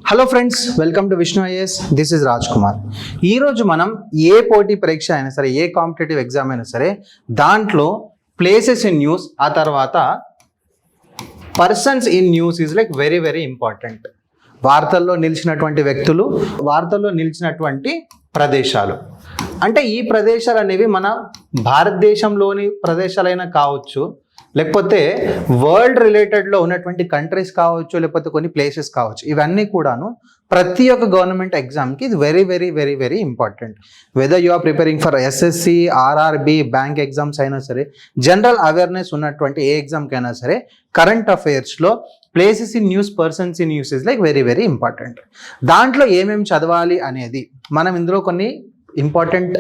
Hello friends, welcome to Vishnu IAS. This is Raj Kumar. ఈరోజు మనం ఏ పోటీ పరీక్ష అయినా సరే, ఏ కాంపిటేటివ్ ఎగ్జామ్ అయినా సరే, దాంట్లో ప్లేసెస్ ఇన్ న్యూస్, ఆ తర్వాత persons in news is like very very important. వార్తల్లో నిలిచినటువంటి వ్యక్తులు, వార్తల్లో నిలిచినటువంటి ప్రదేశాలు. అంటే ఈ ప్రదేశాలు అనేవి మన భారతదేశంలోని ప్రదేశాలైనా కావచ్చు, లేకపోతే వరల్డ్ రిలేటెడ్లో ఉన్నటువంటి కంట్రీస్ కావచ్చు, లేకపోతే కొన్ని ప్లేసెస్ కావచ్చు. ఇవన్నీ కూడాను ప్రతి ఒక్క గవర్నమెంట్ ఎగ్జామ్కి ఇది very very very very important. Whether you are preparing for SSC, RRB, bank exams అయినా సరే, జనరల్ అవేర్నెస్ ఉన్నటువంటి ఏ ఎగ్జామ్కి అయినా సరే, కరెంట్ అఫైర్స్లో places in news, persons in news is like very very important. దాంట్లో ఏమేమి చదవాలి అనేది మనం ఇందులో కొన్ని ఇంపార్టెంట్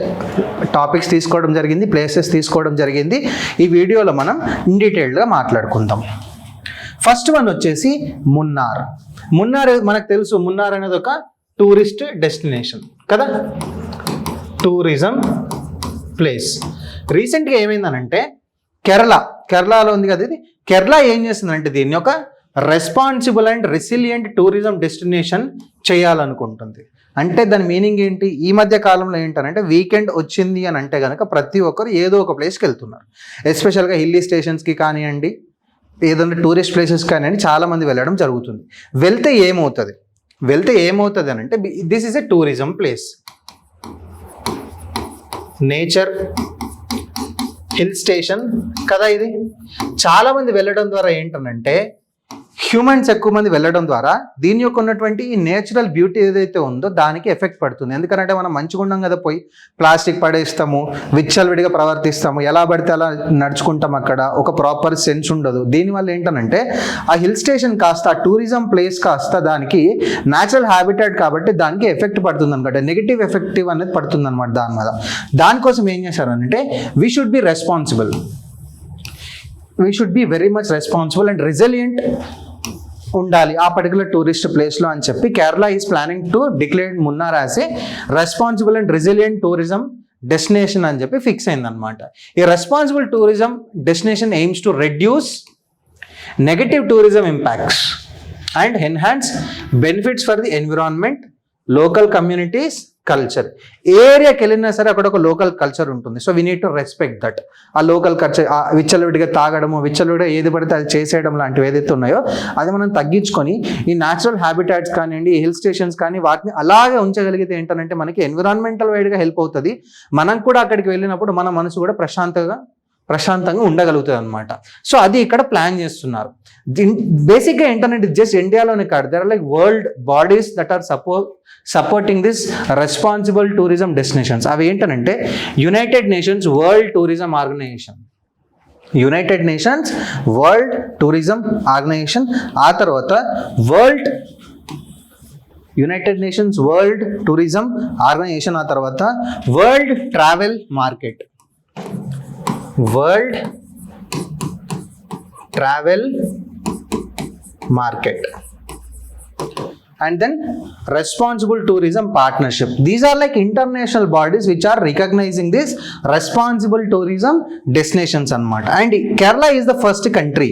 టాపిక్స్ తీసుకోవడం జరిగింది, ప్లేసెస్ తీసుకోవడం జరిగింది. ఈ వీడియోలో మనం ఇన్ డీటెయిల్డ్గా మాట్లాడుకుందాం. ఫస్ట్ వన్ వచ్చేసి మున్నార్. మున్నార్ మనకు తెలుసు, మున్నార్ అనేది ఒక టూరిస్ట్ డెస్టినేషన్ కదా, టూరిజం ప్లేస్. రీసెంట్గా ఏమైందనంటే కేరళలో ఉంది కదా ఇది. కేరళ ఏం చేస్తుందంటే దీన్ని ఒక responsible and resilient tourism destination చేయాలనుకుంటుంది. అంటే దాని మీనింగ్ ఏంటి? ఈ మధ్య కాలంలో ఏంటంటే వీకెండ్ వచ్చింది అని అంటే కనుక ప్రతి ఒక్కరు ఏదో ఒక ప్లేస్కి వెళ్తున్నారు. ఎస్పెషల్గా హిల్లీ స్టేషన్స్కి కానివ్వండి, ఏదైనా టూరిస్ట్ ప్లేసెస్ కానివ్వండి, చాలామంది వెళ్ళడం జరుగుతుంది. వెళ్తే ఏమవుతుంది అని అంటే this is a tourism place. Nature, hill station కదా ఇది. చాలామంది వెళ్ళడం ద్వారా ఏంటనంటే, హ్యూమన్స్ ఎక్కువ మంది వెళ్ళడం ద్వారా దీని యొక్క ఉన్నటువంటి ఈ నేచురల్ బ్యూటీ ఏదైతే ఉందో దానికి ఎఫెక్ట్ పడుతుంది. ఎందుకంటే మనం మంచిగా ఉండం కదా, పోయి ప్లాస్టిక్ పడేస్తాము, విచ్చలవిడిగా ప్రవర్తిస్తాము, ఎలా పడితే అలా నడుచుకుంటాం, అక్కడ ఒక ప్రాపర్ సెన్స్ ఉండదు. దీనివల్ల ఏంటనంటే ఆ హిల్ స్టేషన్ కాస్త, ఆ టూరిజం ప్లేస్ కాస్త దానికి న్యాచురల్ హ్యాబిటాట్ కాబట్టి దానికి ఎఫెక్ట్ పడుతుంది అనమాట, నెగిటివ్ ఎఫెక్టివ్ అనేది పడుతుంది అనమాట దాని మీద. దానికోసం ఏం చేశారంటే we should be responsible, we should be very much responsible and resilient ఉండాలి ఆ పర్టికులర్ టూరిస్ట్ ప్లేస్లో అని చెప్పి Kerala is planning to declare Munnar as a responsible and resilient tourism destination అని చెప్పి ఫిక్స్ అయిందనమాట. ఈ responsible tourism destination aims to reduce negative tourism impacts and enhance benefits for the environment, local communities, culture. ఏ ఏరియాకి వెళ్ళినా సరే అక్కడ ఒక లోకల్ కల్చర్ ఉంటుంది. So we need to respect that. ఆ లోకల్ కల్చర్, విచ్చలవిడిగా తాగడము, విచ్చలవిడిగా ఏది పడితే అది చేసేయడం లాంటివి ఏదైతే ఉన్నాయో అది మనం తగ్గించుకొని ఈ న్యాచురల్ హ్యాబిటాట్స్ కానివ్వండి, హిల్ స్టేషన్స్ కానీ వాటిని అలాగే ఉంచగలిగితే ఏంటంటే మనకి ఎన్విరాన్మెంటల్ వైడ్గా హెల్ప్ అవుతుంది. మనం కూడా అక్కడికి వెళ్ళినప్పుడు మన మనసు కూడా ప్రశాంతంగా ఉండగలుగుతుంది అనమాట. సో అది ఇక్కడ ప్లాన్ చేస్తున్నారు. బేసిక్గా ఏంటంటే జస్ట్ ఇండియాలోనే కాదు, there are like world bodies that are supporting this responsible tourism destinations. అవి ఏంటంటే United Nations World Tourism Organization, ఆ తర్వాత United Nations World Tourism Organization, ఆ తర్వాత World Travel Market, World Travel Market, and then responsible tourism partnership. These are like international bodies which are recognizing this responsible tourism destinations anamata. And Kerala is the first country,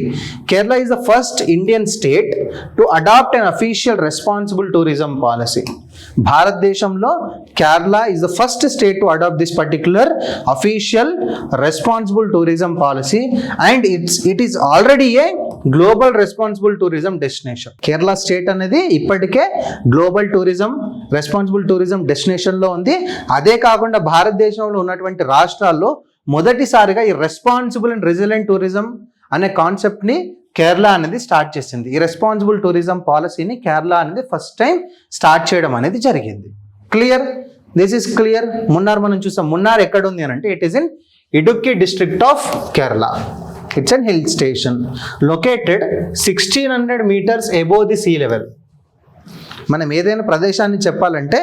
Kerala is the first Indian state to adopt an official responsible tourism policy. భారతదేశంలో Kerala is the first state to adopt this particular official responsible tourism policy and it is already a global responsible tourism destination. Kerala state అనేది ఇప్పటికే global tourism, responsible tourism డెస్టినేషన్లో ఉంది. అదే కాకుండా భారతదేశంలో ఉన్నటువంటి రాష్ట్రాల్లో మొదటిసారిగా ఈ రెస్పాన్సిబుల్ అండ్ రెసిలియంట్ టూరిజం అనే కాన్సెప్ట్ని కేరళ అనేది స్టార్ట్ చేసింది. ఈ రెస్పాన్సిబుల్ టూరిజం పాలసీని కేరళ అనేది ఫస్ట్ టైం స్టార్ట్ చేయడం అనేది జరిగింది. Clear? This is clear. Munnar మనం చూసాం. మున్నార్ ఎక్కడ ఉంది అని అంటే it is in Idukki district of Kerala. It's an hill station located 1600 meters above the sea level. మనం ఏదైనా ప్రదేశాన్ని చెప్పాలంటే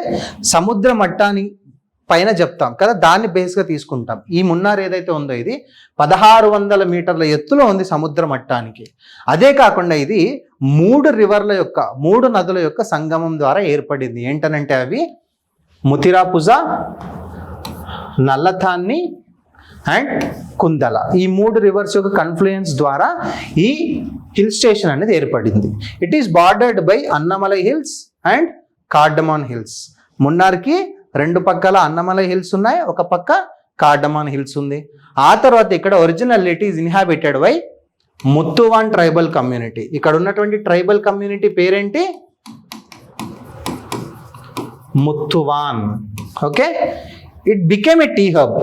సముద్ర మట్టాన్ని పైన చెప్తాం కదా, దాన్ని బేస్గా తీసుకుంటాం. ఈ మున్నార్ ఏదైతే ఉందో ఇది 1600 మీటర్ల ఎత్తులో ఉంది సముద్ర మట్టానికి. అదే కాకుండా ఇది 3 నదుల యొక్క సంగమం ద్వారా ఏర్పడింది. ఏంటనంటే అవి ముతిరాపుజ, నల్లథాన్ని అండ్ కుందల. ఈ 3 రివర్స్ యొక్క కన్ఫ్లుయెన్స్ ద్వారా ఈ హిల్ స్టేషన్ అనేది ఏర్పడింది. It is bordered by Annamalai hills, and cardamom hills. మున్నార్కి రెండు పక్కల అన్నమలై హిల్స్ ఉన్నాయి, ఒక పక్క కార్డమాన్ హిల్స్ ఉంది. ఆ తర్వాత ఇక్కడ original it is inhabited by Muthuvan tribal community. ఇక్కడ ఉన్నటువంటి ట్రైబల్ కమ్యూనిటీ పేరేంటి? Muthuvan. Okay, it became a tea hub.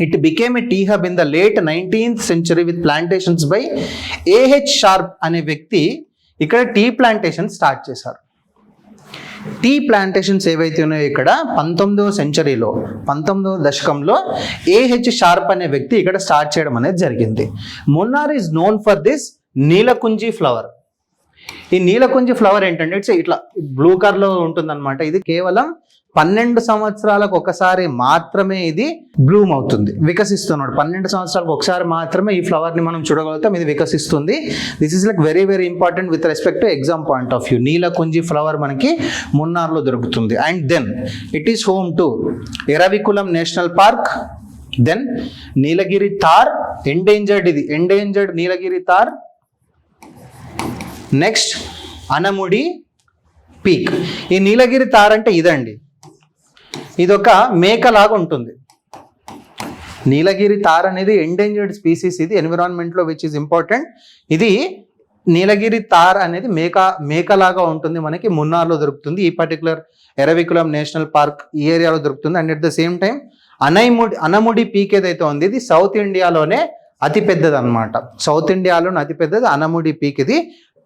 It became a tea hub in the late 19th century with plantations by A.H. Sharp అనే వ్యక్తి ఇక్కడ టీ ప్లాంటేషన్ స్టార్ట్ చేశారు. Tea plantations ఏవైతే ఉన్నాయో ఇక్కడ 19వ సెంచరీలో 19వ దశకంలో A.H. షార్ప్ అనే వ్యక్తి ఇక్కడ స్టార్ట్ చేయడం అనేది జరిగింది. Munnar is known for this Neelakurinji flower. ఈ నీలకుంజి ఫ్లవర్ ఏంటంటే ఇట్స్ ఇట్లా బ్లూ కలర్ లో ఉంటుంది అనమాట. ఇది కేవలం 12 సంవత్సరాలకు ఒకసారి మాత్రమే ఇది బ్లూమ్ అవుతుంది, వికసిస్తున్నాడు. 12 సంవత్సరాలకు ఒకసారి మాత్రమే ఈ ఫ్లవర్ ని మనం చూడగలుగుతాం, ఇది వికసిస్తుంది. This is like very very important with respect to exam point of view. Neelakurinji flower మనకి మున్నార్లో దొరుకుతుంది. And then it is home to Eravikulam national park, then Nilgiri tahr endangered, ఇది endangered Nilgiri tahr. Next Anamudi peak. ఈ నీలగిరి తార్ అంటే ఇదండి, ఇదొక మేకలాగా ఉంటుంది. నీలగిరి తార్ అనేది ఎండేంజర్డ్ స్పీసీస్, ఇది ఎన్విరాన్మెంట్లో విచ్ ఇస్ ఇంపార్టెంట్. ఇది నీలగిరి తార్ అనేది మేకలాగా ఉంటుంది, మనకి మున్నార్లో దొరుకుతుంది. ఈ పర్టికులర్ ఎరవికులం నేషనల్ పార్క్ ఈ ఏరియాలో దొరుకుతుంది. And at the same time Anamudi peak ఏదైతే ఉంది ఇది సౌత్ ఇండియాలోనే అతిపెద్దది అనమాట. సౌత్ ఇండియాలోనే అతిపెద్దది అనముడి పీక్. ఇది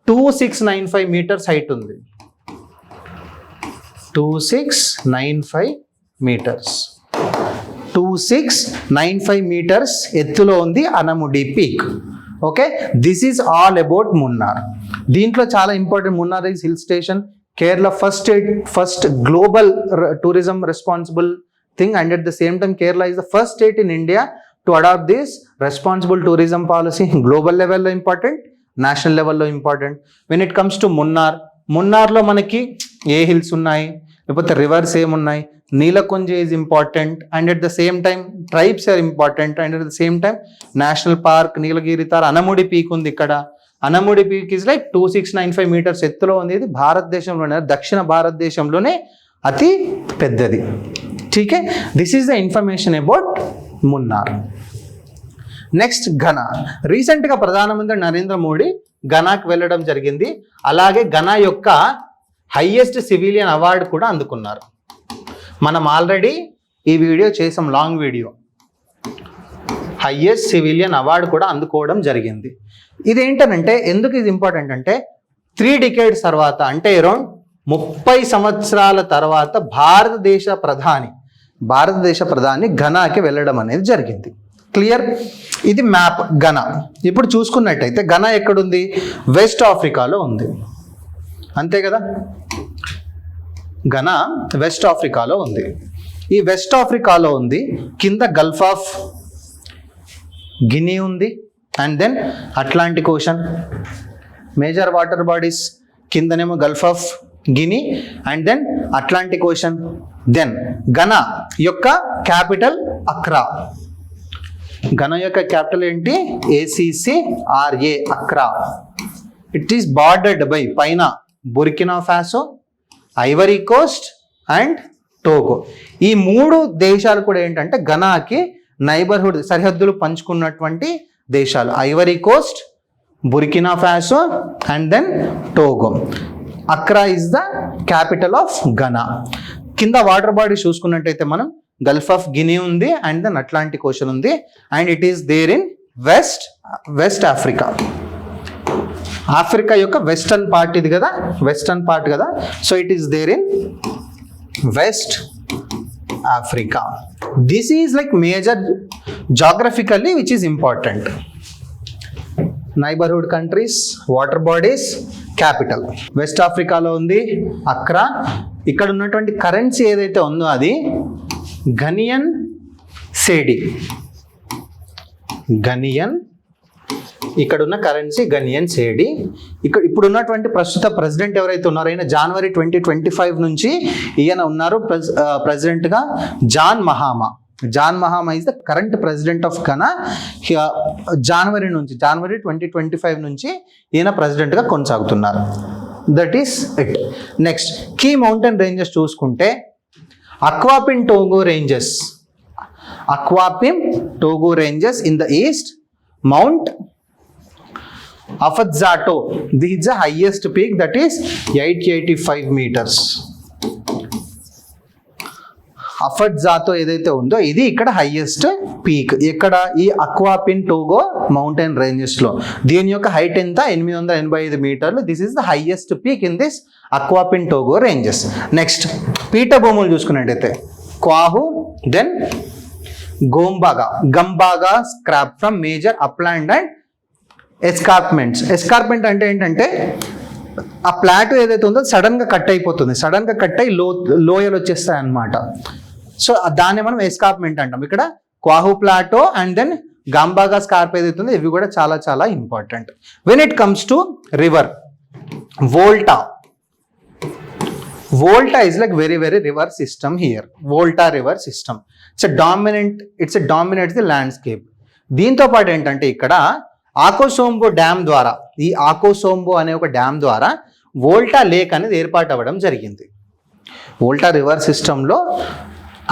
2695 మీటర్స్ హైట్ ఉంది. 2695 మీటర్స్ 2695 మీటర్స్ ఎత్తులో ఉంది Anamudi peak. Okay, this is all about Munnar. దీంట్లో చాలా important, Munnar is hill station, Kerala first global tourism responsible thing. And at the same time Kerala is the first state in India to adopt this responsible tourism policy. Global లెవెల్లో important, national లెవెల్లో important. When it comes to మున్నార్లో మనకి ఏ hills ఉన్నాయి, లేకపోతే rivers ఏమున్నాయి, Neelakurinji is important. And at the same time tribes are important. And at the same time national park, Nilgiri tahr, Anamudi peak ఉంది ఇక్కడ. Anamudi peak is like 2695 meters ఎత్తులో ఉంది. ఇది భారతదేశంలోనే, దక్షిణ భారతదేశంలోనే అతి పెద్దది. ఠీకే, this is the information about Munnar. Next Ghana. రీసెంట్గా ప్రధానమంత్రి నరేంద్ర మోడీ ఘనాకి వెళ్ళడం జరిగింది. అలాగే ఘనా యొక్క హైయెస్ట్ సివిలియన్ అవార్డు కూడా అందుకున్నారు. మనం ఆల్రెడీ ఈ వీడియో చేసాం, long video. Highest civilian award కూడా అందుకోవడం జరిగింది. ఇదేంటనంటే ఎందుకు ఇది ఇంపార్టెంట్ అంటే 3 decades తర్వాత, అంటే అరౌండ్ 30 సంవత్సరాల తర్వాత భారతదేశ ప్రధాని ఘనాకి వెళ్ళడం అనేది జరిగింది. క్లియర్? ఇది మ్యాప్ ఘనా. ఇప్పుడు చూసుకున్నట్టయితే ఘనా ఎక్కడుంది? వెస్ట్ ఆఫ్రికాలో ఉంది, అంతే కదా. ఘనా వెస్ట్ ఆఫ్రికాలో ఉంది. ఈ వెస్ట్ ఆఫ్రికాలో ఉంది, కింద గల్ఫ్ ఆఫ్ గినీ ఉంది, and then Atlantic ocean, major water bodies, కిందనేమో gulf of Guinea and then Atlantic ocean. Then Ghana యొక్క క్యాపిటల్ అక్రా. ఘనా యొక్క క్యాపిటల్ ఏంటి? ACCRA, Accra. It is bordered by పైన Burkina Faso, Ivory Coast and Togo. ఈ 3 దేశాలు కూడా ఏంటంటే ఘనాకి neighbourhood, సరిహద్దులు పంచుకున్నటువంటి దేశాలు. Ivory Coast, Burkina Faso and then Togo. Accra is the capital of Ghana. కింద వాటర్ బాడీ చూసుకున్నట్టయితే మనం గల్ఫ్ ఆఫ్ గినీ ఉంది, అండ్ దెన్ అట్లాంటిక్ ఓషన్ ఉంది, and it is there in West Africa. Africa యొక్క western part ఇది కదా, western part కదా. So it is there in West Africa. This is like major geographically which is important. Neighbourhood countries, water bodies, capital. West ఆఫ్రికాలో ఉంది అక్రా. ఇక్కడ ఉన్నటువంటి currency ఏదైతే ఉందో అది ఘనియన్ సేడి. ఘనియన్, ఇక్కడ ఉన్న కరెన్సీ ఘనియన్ సేడి. ఇక్కడ ఇప్పుడు ఉన్నటువంటి ప్రస్తుత ప్రెసిడెంట్ ఎవరైతే ఉన్నారో ఆయన జనవరి 2025 నుంచి ఈయన ఉన్నారు ప్రెసిడెంట్గా, John Mahama. John Mahama is the current president of Ghana. జనవరి 2025 నుంచి ఈయన ప్రెసిడెంట్గా కొనసాగుతున్నారు. That is it. Next key mountain ranges చూసుకుంటే Akwapim Togo ranges, Akwapim Togo ranges in the east, mount Afadjato, this is the highest peak that is 885 meters. Afadjato ఏదైతే ఉందో ఇది ఇక్కడ హైయెస్ట్ పీక్, ఇక్కడ ఈ అక్వాపిన్ టోగో మౌంటైన్ రేంజెస్ లో. దీని యొక్క హైట్ ఎంత? 885 మీటర్లు. This is the highest peak in this Akwapim Togo ranges. Next పీఠభూములు చూసుకున్నట్టయితే Kwahu, then Gambaga, Gambaga scarp from major upland and escarpments. Escarpment అంటే ఏంటంటే ఆ ప్లాటో ఏదైతే ఉందో సడన్ గా కట్ అయిపోతుంది, సడన్ గా కట్ అయ్యి లోయలు వచ్చేస్తాయి అన్నమాట. సో దాన్ని మనం ఎస్కార్ప్మెంట్ అంటాం. ఇక్కడ క్వాహు ప్లాటో అండ్ దెన్ గంబాగా స్కార్ప్ ఏదైతే ఉందో ఇవి కూడా చాలా చాలా important. When it comes to river, Volta, Volta is like very river system here. Volta river system. It's a dominant the landscape. దీంతో పాటు ఏంటంటే ఇక్కడ ఆకోసోంబో డ్యామ్ ద్వారా, ఈ ఆకోసోంబో అనే ఒక డ్యామ్ ద్వారా వోల్టా లేక్ అనేది ఏర్పాటు అవ్వడం జరిగింది. వోల్టా రివర్ సిస్టంలో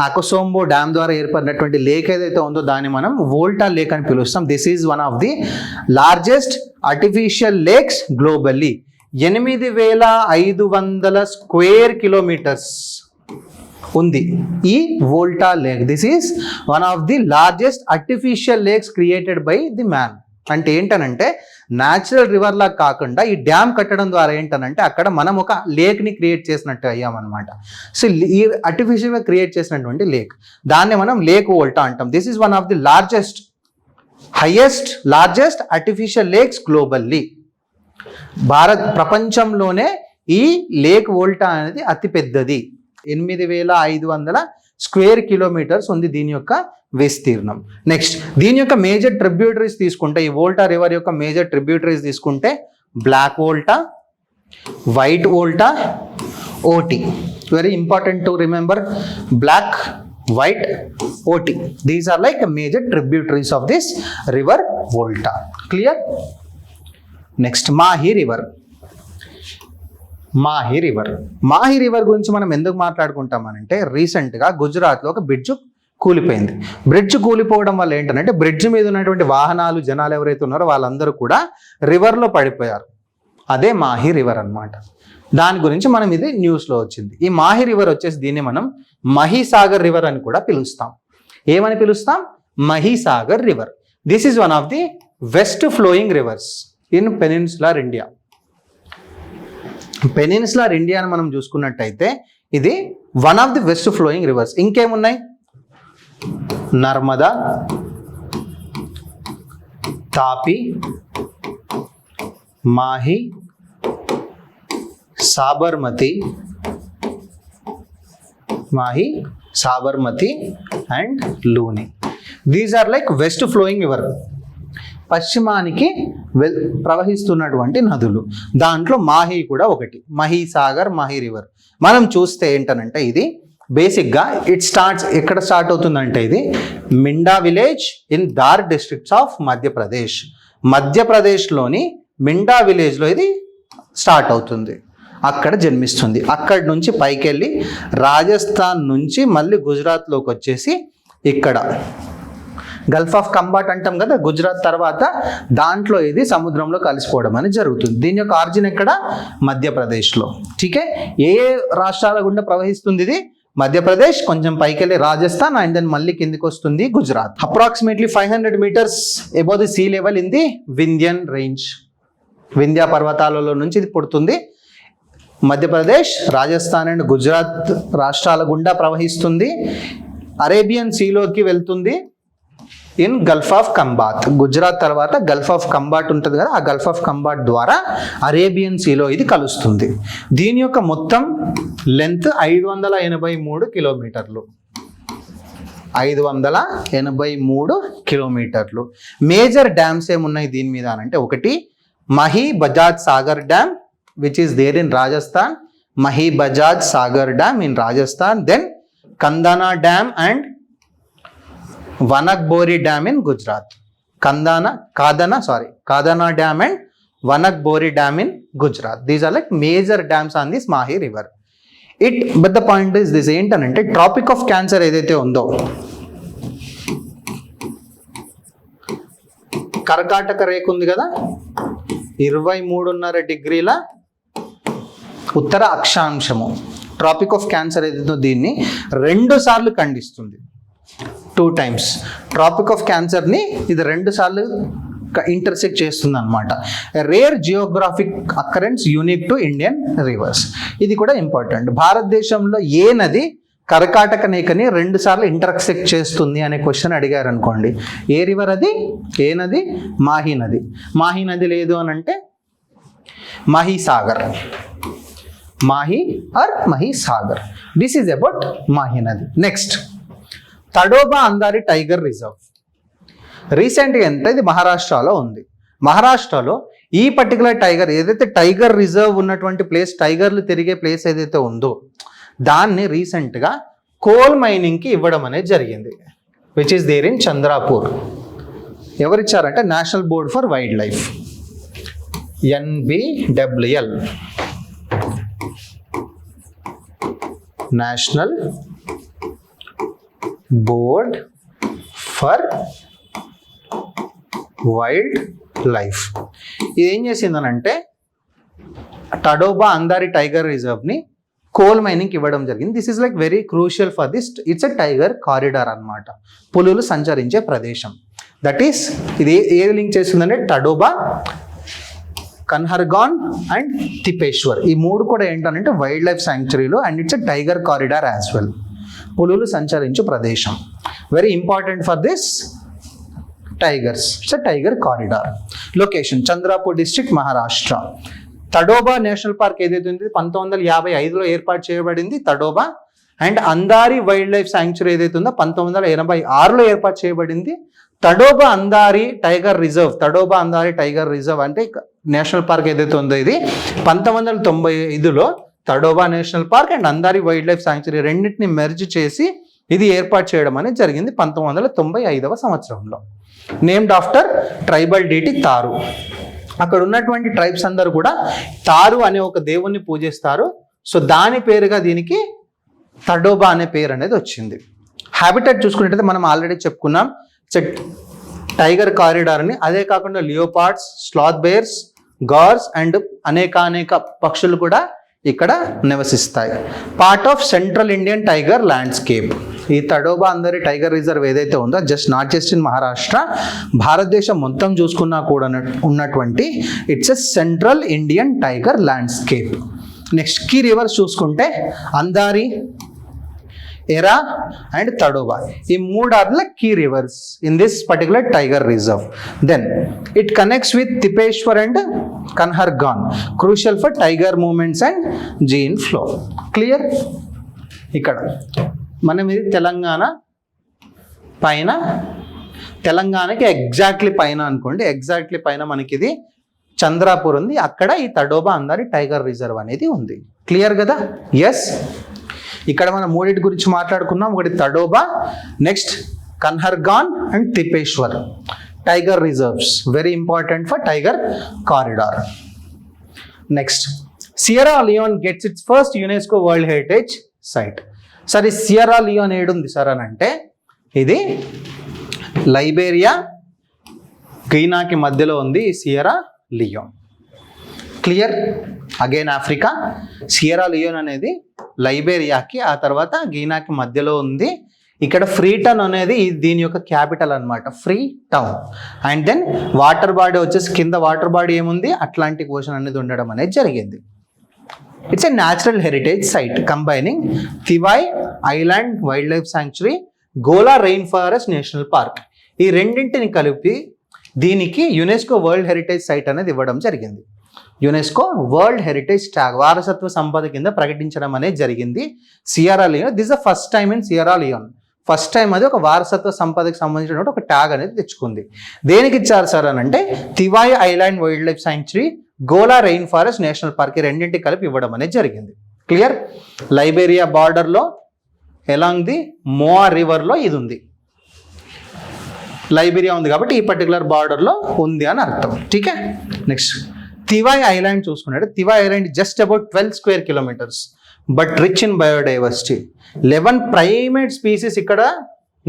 ఆకోసోంబో డ్యామ్ ద్వారా ఏర్పడినటువంటి లేక్ ఏదైతే ఉందో దాన్ని మనం వోల్టా లేక్ అని పిలుస్తాం. This is one of the largest artificial lakes globally. 8500 square kilometres ఉంది ఈ Volta lake. This is one of the largest artificial lakes created by the man. అంటే ఏంటనంటే న్యాచురల్ రివర్ లాగా కాకుండా ఈ డ్యామ్ కట్టడం ద్వారా ఏంటనంటే అక్కడ మనం ఒక లేక్ని క్రియేట్ చేసినట్టు అయ్యామన్నమాట. సో ఈ ఆర్టిఫిషియల్గా క్రియేట్ చేసినటువంటి లేక్, దాన్ని మనం లేక్ వోల్టా అంటాం. This is one of the largest artificial lakes globally. ప్రపంచంలోనే ఈ లేక్ వోల్టా అనేది అతి పెద్దది. 8500 స్క్వేర్ కిలోమీటర్స్ ఉంది దీని యొక్క విస్తీర్ణం. నెక్స్ట్ దీని యొక్క మేజర్ ట్రిబ్యూటరీస్ తీసుకుంటే, ఈ వోల్టా రివర్ యొక్క మేజర్ ట్రిబ్యూటరీస్ తీసుకుంటే Black Volta, White Volta, Oti. Very important to remember, black, white, Oti. These are like major tributaries of this river Volta. Clear? Next Mahi river. Mahi river గురించి మనం ఎందుకు మాట్లాడుకుంటామనంటే రీసెంట్గా గుజరాత్లో ఒక బ్రిడ్జ్ కూలిపోయింది. బ్రిడ్జ్ కూలిపోవడం వల్ల ఏంటంటే బ్రిడ్జ్ మీద ఉన్నటువంటి వాహనాలు, జనాలు ఎవరైతే ఉన్నారో వాళ్ళందరూ కూడా రివర్లో పడిపోయారు. అదే మాహీ రివర్ అన్నమాట. దాని గురించి మనం ఇది న్యూస్లో వచ్చింది. ఈ మాహీ రివర్ వచ్చేసి దీన్ని మనం మహీసాగర్ రివర్ అని కూడా పిలుస్తాం. ఏమని పిలుస్తాం? Mahisagar river. This is one of the west flowing rivers in peninsular India. Peninsular ఇండియాని మనం చూసుకున్నట్టయితే ఇది one of the west flowing rivers. ఇంకేమున్నాయి? Narmada, Tapi, Mahi, Sabarmati and Luni. These are like west flowing river. పశ్చిమానికి ప్రవహిస్తున్నటువంటి నదులు. దాంట్లో మాహి కూడా ఒకటి. మహీసాగర్, మాహీ రివర్ మనం చూస్తే ఏంటనంటే ఇది బేసిక్గా ఎక్కడ స్టార్ట్ అవుతుందంటే ఇది Minda village in Dhar districts of మధ్యప్రదేశ్లోని మిండా విలేజ్లో ఇది స్టార్ట్ అవుతుంది. అక్కడ జన్మిస్తుంది. అక్కడి నుంచి పైకి వెళ్ళి రాజస్థాన్ నుంచి మళ్ళీ గుజరాత్లోకి వచ్చేసి ఇక్కడ గల్ఫ్ ఆఫ్ కంబాట్ అంటాం కదా గుజరాత్ తర్వాత, దాంట్లో ఇది సముద్రంలో కలిసిపోవడం అనేది జరుగుతుంది. దీని యొక్క ఆరిజిన్ ఎక్కడ? మధ్యప్రదేశ్లో. ఠీకే. ఏ రాష్ట్రాల గుండా ప్రవహిస్తుంది ఇది? మధ్యప్రదేశ్, కొంచెం పైకి వెళ్ళి రాజస్థాన్ అండ్ దెన్ మళ్ళీ కిందికి వస్తుంది Gujarat. Approximately 500 meters above the sea level in the Vindhyan range. Vindhya పర్వతాలలో నుంచి ఇది పుడుతుంది. మధ్యప్రదేశ్, రాజస్థాన్ అండ్ గుజరాత్ రాష్ట్రాల గుండా ప్రవహిస్తుంది. అరేబియన్ సీలోకి వెళ్తుంది in Gulf of combat. Gujarat తర్వాత గల్ఫ్ ఆఫ్ కంబాట్ ఉంటుంది కదా, ఆ గల్ఫ్ ఆఫ్ కంబాట్ ద్వారా అరేబియన్ సీలో ఇది కలుస్తుంది. దీని యొక్క మొత్తం లెంత్ 583 కిలోమీటర్లు. 583 కిలోమీటర్లు. మేజర్ డ్యామ్స్ ఏమున్నాయి దీని మీద అంటే, ఒకటి Mahi Bajaj Sagar dam which is there in Rajasthan. Mahi Bajaj Sagar dam in Rajasthan. Then Kandana dam and Vanakbori dam in Gujarat. Kadana dam and Vanakbori Dam in Gujarat. These are like major dams on this Mahi river. But the point is this, ఏంటనంటే trophic of cancer ఏదైతే ఉందో, కర్కాటక రేఖ ఉంది కదా, 23.5 డిగ్రీల ఉత్తర అక్షాంశము, trophic of cancer ఏదైతే దీన్ని 2 సార్లు ఖండిస్తుంది. 2 times ట్రాపిక్ ఆఫ్ క్యాన్సర్ని ఇది 2 సార్లు ఇంటర్సెక్ట్ చేస్తుంది అనమాట. Rare Geographic occurrence unique to Indian reverse. ఇది కూడా ఇంపార్టెంట్. భారతదేశంలో ఏ నది కర్కాటక రేఖని 2 సార్లు ఇంటర్సెక్ట్ చేస్తుంది అనే క్వశ్చన్ అడిగారు అనుకోండి, ఏ రివర్ అది, ఏ నది? మాహీ నది. మాహీ నది లేదు అని అంటే Mahisagar, Mahi or Mahisagar. This is about Mahi నది. Next, Tadoba Andhari tiger reserve. రీసెంట్గా అంటే ఇది మహారాష్ట్రలో ఉంది. మహారాష్ట్రలో ఈ పర్టికులర్ టైగర్ ఏదైతే టైగర్ రిజర్వ్ ఉన్నటువంటి ప్లేస్, టైగర్లు తిరిగే ప్లేస్ ఏదైతే ఉందో దాన్ని రీసెంట్గా కోల్ మైనింగ్కి ఇవ్వడం అనేది జరిగింది, which is there in Chandrapur. ఎవరిచ్చారంటే national board for wildlife, NBWL, national board for wildlife. ఇది ఏం చేసిందనంటే టడోబా అందారి టైగర్ రిజర్వ్ని కోల్ మైనింగ్కి ఇవ్వడం జరిగింది. This is like very crucial for this. It's a tiger corridor అనమాట, పులులు సంచరించే ప్రదేశం. దట్ ఈస్ ఇది ఏది లింక్ చేస్తుందంటే టడోబా, కన్హర్గాన్ అండ్ తిపేశ్వర్. ఈ 3 కూడా ఏంటంటే వైల్డ్ లైఫ్ శాంక్చురీలు, and it's a tiger corridor as well, పులులు సంచరించు ప్రదేశం. Very important for this tigers. It's a tiger corridor. Location Chandrapur district, Maharashtra. Tadoba national park ఏదైతే ఉంది 1955లో ఏర్పాటు చేయబడింది Tadoba. And Andhari wildlife sanctuary ఏదైతే ఉందో 1986లో ఏర్పాటు చేయబడింది. Tadoba Andhari tiger reserve, Tadoba Andhari tiger reserve అంటే నేషనల్ పార్క్ ఏదైతే ఉందో ఇది 1995లో Tadoba national park and Andhari wildlife sanctuary రెండింటిని మెర్జ్ చేసి ఇది ఏర్పాటు చేయడం అనేది జరిగింది 1995వ సంవత్సరంలో. నేమ్డ్ ఆఫ్టర్ ట్రైబల్ డీటీ తారు. అక్కడ ఉన్నటువంటి ట్రైబ్స్ అందరూ కూడా తారు అనే ఒక దేవుణ్ణి పూజిస్తారు. సో దాని పేరుగా దీనికి తడోబా అనే పేరు అనేది వచ్చింది. హ్యాబిటెట్ చూసుకున్నట్టయితే మనం ఆల్రెడీ చెప్పుకున్నాం, టైగర్ కారిడార్ అని. అదే కాకుండా లియోపార్డ్స్, స్లాత్ బేర్స్, గార్స్ అండ్ అనేక పక్షులు కూడా ఇక్కడ నివసిస్తాయి. Part of central Indian tiger landscape. ఈ తడోబా అందరి టైగర్ రిజర్వ్ ఏదైతే ఉందో నాట్ జస్ట్ ఇన్ మహారాష్ట్ర, భారతదేశం మొత్తం చూసుకున్నా కూడా ఉన్నటువంటి it's a central Indian tiger landscape. Next key rivers చూసుకుంటే అందారి, ఎరా అండ్ తడోబా. ఈ 3 are the key rivers in this particular tiger reserve. Then it connects with Tipeshwar and Kanhargaon, crucial for tiger movements and gene flow. Clear? ఇక్కడ మనం ఇది తెలంగాణ పైన, తెలంగాణకి exactly పైన అనుకోండి, exactly పైన మనకి ఇది చంద్రాపూర్ ఉంది, అక్కడ ఈ తడోబా అందారి టైగర్ రిజర్వ్ అనేది ఉంది. క్లియర్ కదా? ఎస్. ఇక్కడ మనం 3 గురించి మాట్లాడుకున్నాం. ఒకటి Tadoba, next Kanhargaon and Tipeshwar tiger reserves, very important for tiger corridor. Next Sierra Leone gets its first UNESCO world heritage site. సరే సియరా లియోన్ ఏడుంది సార్ అని అంటే ఇది లైబేరియా, గీనాకి మధ్యలో ఉంది ఈ Sierra Leone. Clear? Again Africa. Sierra Leone అనేది లైబేరియాకి, ఆ తర్వాత గీనాకి మధ్యలో ఉంది. ఇక్కడ ఫ్రీటౌన్ అనేది దీని యొక్క క్యాపిటల్ అనమాట, Freetown. And then water body వచ్చేసి కింద వాటర్ బాడీ ఏముంది, అట్లాంటిక్ ఓషన్ అనేది ఉండడం అనేది జరిగింది. It's a natural heritage site combining Tiwai Island wildlife sanctuary, Gola rainforest national park. ఈ రెండింటిని కలిపి దీనికి యునెస్కో వరల్డ్ హెరిటేజ్ సైట్ అనేది ఇవ్వడం జరిగింది. యునెస్కో వరల్డ్ హెరిటేజ్ ట్యాగ్, వారసత్వ సంపద కింద ప్రకటించడం అనేది జరిగింది Sierra Leone. This the first time in Sierra Leone. First time అది ఒక వారసత్వ సంపదకి సంబంధించిన ఒక ట్యాగ్ అనేది తెచ్చుకుంది. దేనికి ఇచ్చారు సార్ అని అంటే తివాయ్ Island wildlife sanctuary, Gola rainforest national park, ఈ రెండింటికి కలిపి ఇవ్వడం అనేది జరిగింది. క్లియర్? లైబేరియా బార్డర్లో ఎలాంగ్ ది మోఆ రివర్లో ఇది ఉంది. లైబేరియా ఉంది కాబట్టి ఈ పర్టికులర్ బార్డర్లో ఉంది అని అర్థం. ఠీకే? నెక్స్ట్ తివాయ్ ఐలాండ్ చూసుకున్నాడు. Tiwai Island just about 12 square kilometers but rich in biodiversity. 11 primate species ఇక్కడ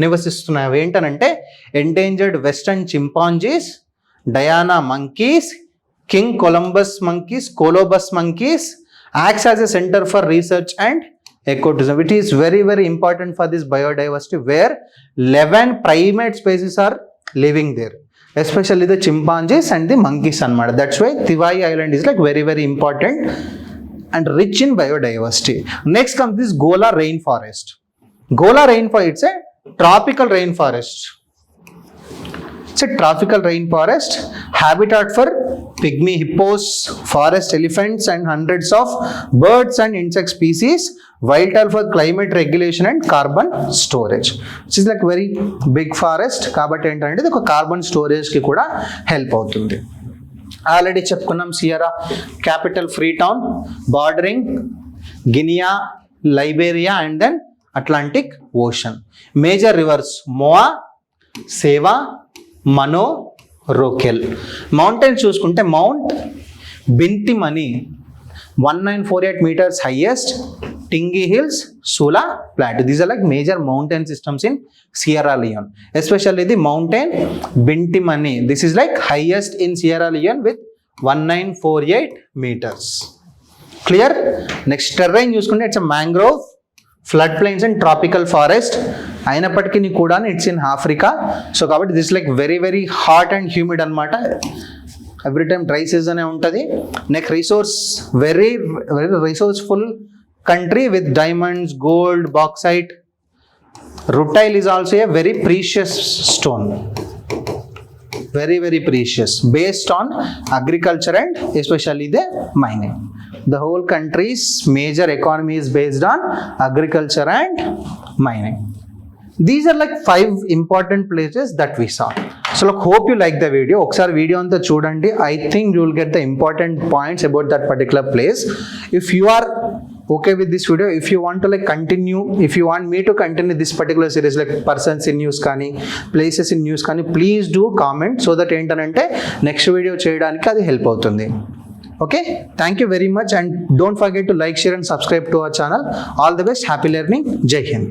నివసిస్తున్నాయి. అవి ఏంటనంటే endangered western chimpanzees, Diana monkeys, king Columbus monkeys, colobus monkeys, acts as a center for research and ecotourism. It is very, very important for this biodiversity where 11 primate species are living there, especially the chimpanzees and the monkeys anamata. That's why Tiwai Island is like very, very important and rich in biodiversity. Next comes this Gola rainforest. Gola rainforest, it's a tropical rainforest. It's a tropical rainforest, habitat for pygmy hippos, forest elephants and hundreds of birds and insect species, vital for climate regulation and carbon storage. Which is like very big forest, కాబట్టి ఏంటంటే ఇది ఒక carbon స్టోరేజ్కి కూడా help అవుతుంది. Already చెప్పుకున్నాం Sierra capital Freetown, bordering Guinea, Liberia and then Atlantic ocean. Major rivers Moa, Sewa, Mano, Rokel. Mountains చూసుకుంటే mount Bintumani 1948 meters highest, Tingi Hills, Sula plateau. These are like major mountain systems in Sierra Leone, especially the mountain Bintumani. This is like highest in Sierra Leone with 1948 meters. Clear. Next terrain చూసుకుంటే it's mangrove, flood plains and tropical forest. అయినప్పటికీ కూడా it's in Africa. So కాబట్టి this like very very hot and humid అనమాట. Every time dry సీజనే ఉంటుంది. Next resource, very very resourceful country with diamonds, gold, bauxite. Rutile is also a very precious stone, very, very precious, based on agriculture and especially the mining. The whole country's major economy is based on agriculture and mining. These are like 5 important places that we saw. So like, hope you like the video. Okkar video anta chudandi. I think you will get the important points about that particular place. If you are okay with this video, if you want to like continue, if you want me to continue this particular series like persons in news kani, places in news kani, please do comment so that entanante next video cheyadaniki adi help avutundi. Okay, thank you very much and don't forget to like, share and subscribe to our channel. All the best, happy learning, Jai Hind.